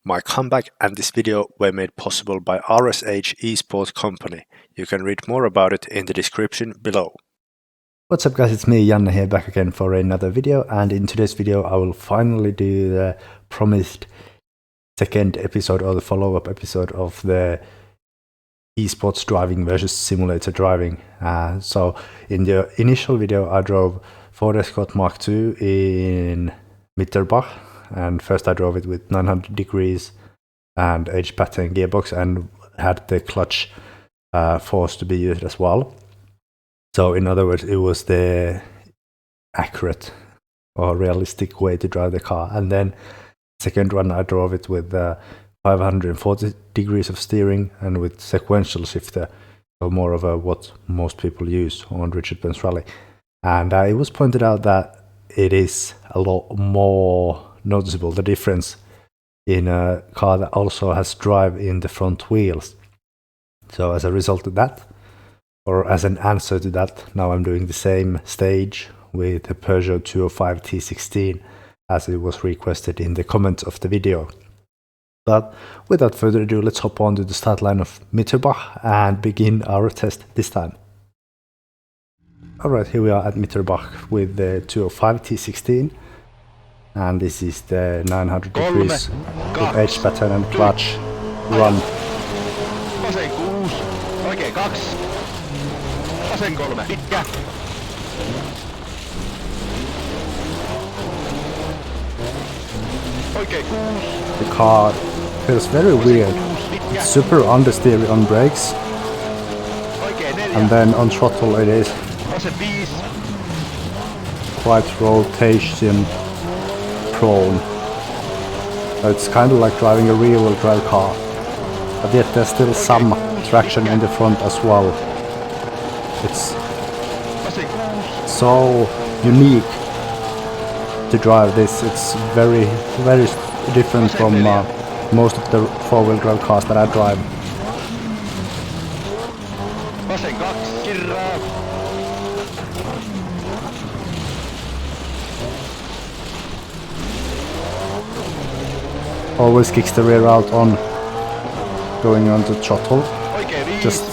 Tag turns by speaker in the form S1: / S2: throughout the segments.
S1: My comeback and this video were made possible by RSH E-Sport Company. You can read more about it in the description below.
S2: What's up guys, it's me Janne here, back again for another video, and in today's video I will finally do the promised second episode or the follow-up episode of the esports driving versus simulator driving. So in the initial video I drove Ford Escort Mark II in Mitterbach, and first I drove it with 900 degrees and H-pattern gearbox and had the clutch force to be used as well. So in other words, it was the accurate or realistic way to drive the car. And then second one, I drove it with 540 degrees of steering and with sequential shifter, so more of a what most people use on Richard Benz Rally. And it was pointed out that it is a lot more noticeable, the difference in a car that also has drive in the front wheels. So as a result of that, or as an answer to that, now I'm doing the same stage with the Peugeot 205 T16 as it was requested in the comments of the video. But without further ado, let's hop on to the start line of Mitterbach and begin our test this time. Alright, here we are at Mitterbach with the 205 T16, and this is the 900 degrees with H-pattern and clutch run. The car feels very weird. It's super understeery on brakes, and then on throttle it is quite rotation prone. So it's kind of like driving a rear-wheel drive car, but yet there's still some traction in the front as well. It's so unique to drive this. It's very different from most of the four-wheel drive cars that I drive. Always kicks the rear out on going on the throttle. Just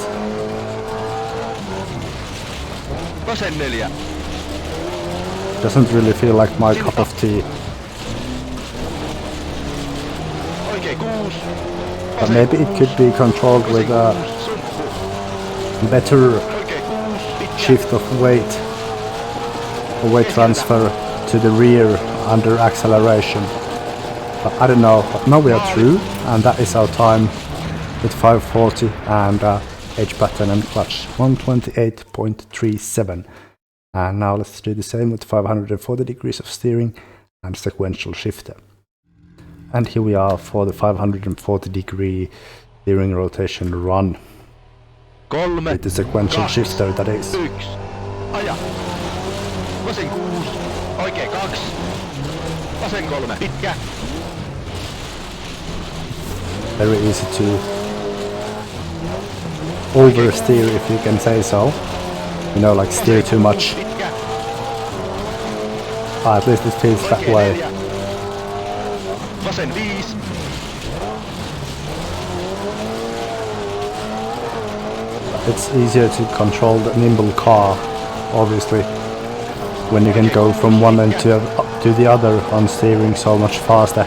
S2: doesn't really feel like my cup of tea. But maybe it could be controlled with a better shift of weight or weight transfer to the rear under acceleration. But I don't know. But now we are through, and that is our time with 540 and H-pattern and clutch 128.37. And now let's do the same with 540 degrees of steering and sequential shifter. And here we are for the 540 degree steering rotation run with the sequential shifter, that is. Very easy to oversteer, if you can say so. You know, like steer too much. At least it feels that way. It's easier to control the nimble car, obviously, when you can go from one end to the other on steering so much faster.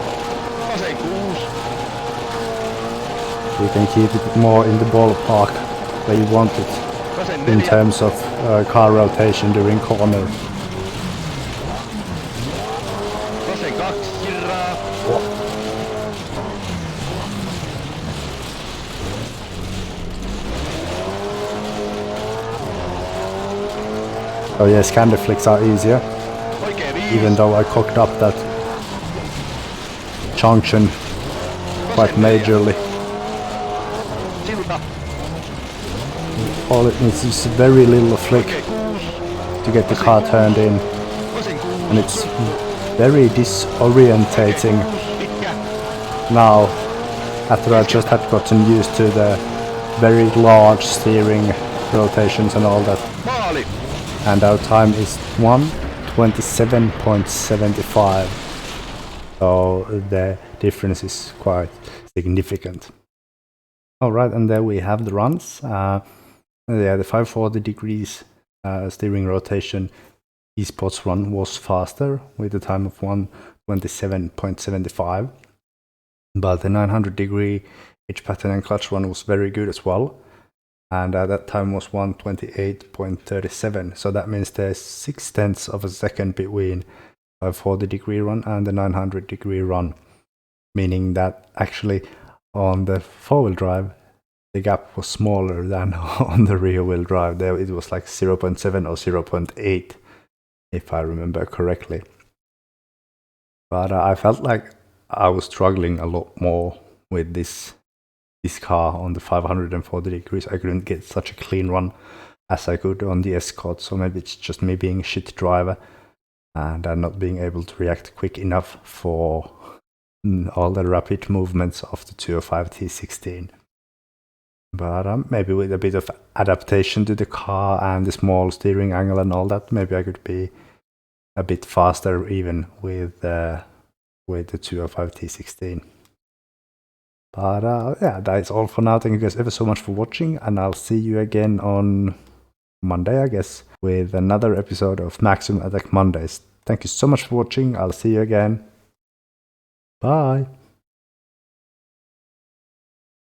S2: You can keep it more in the ballpark where you want it in terms of car rotation during corner. Oh yes, candy flicks are easier, even though I cocked up that junction quite majorly. All it needs is a very little flick to get the car turned in, and it's very disorientating now after I just had gotten used to the very large steering rotations and all that. And our time is 1:27.75. So the difference is quite significant. Alright, and there we have the runs. The 540 degrees steering rotation esports run was faster with a time of 1:27.75, but the 900 degree edge pattern and clutch run was very good as well, and that time was 1:28.37. So that means there's 0.6 of a second between 540 degree run and the 900 degree run, meaning that actually on the four-wheel drive the gap was smaller than on the rear-wheel drive. There it was like 0.7 or 0.8, if I remember correctly. But I felt like I was struggling a lot more with this car on the 540 degrees. I couldn't get such a clean run as I could on the Escort, so maybe it's just me being a shit driver and not being able to react quick enough for all the rapid movements of the 205 T16. But maybe with a bit of adaptation to the car and the small steering angle and all that, maybe I could be a bit faster even with the 205 T16. But yeah, that is all for now. Thank you guys ever so much for watching, and I'll see you again on Monday, I guess, with another episode of Maximum Attack Mondays. Thank you so much for watching. I'll see you again. Bye.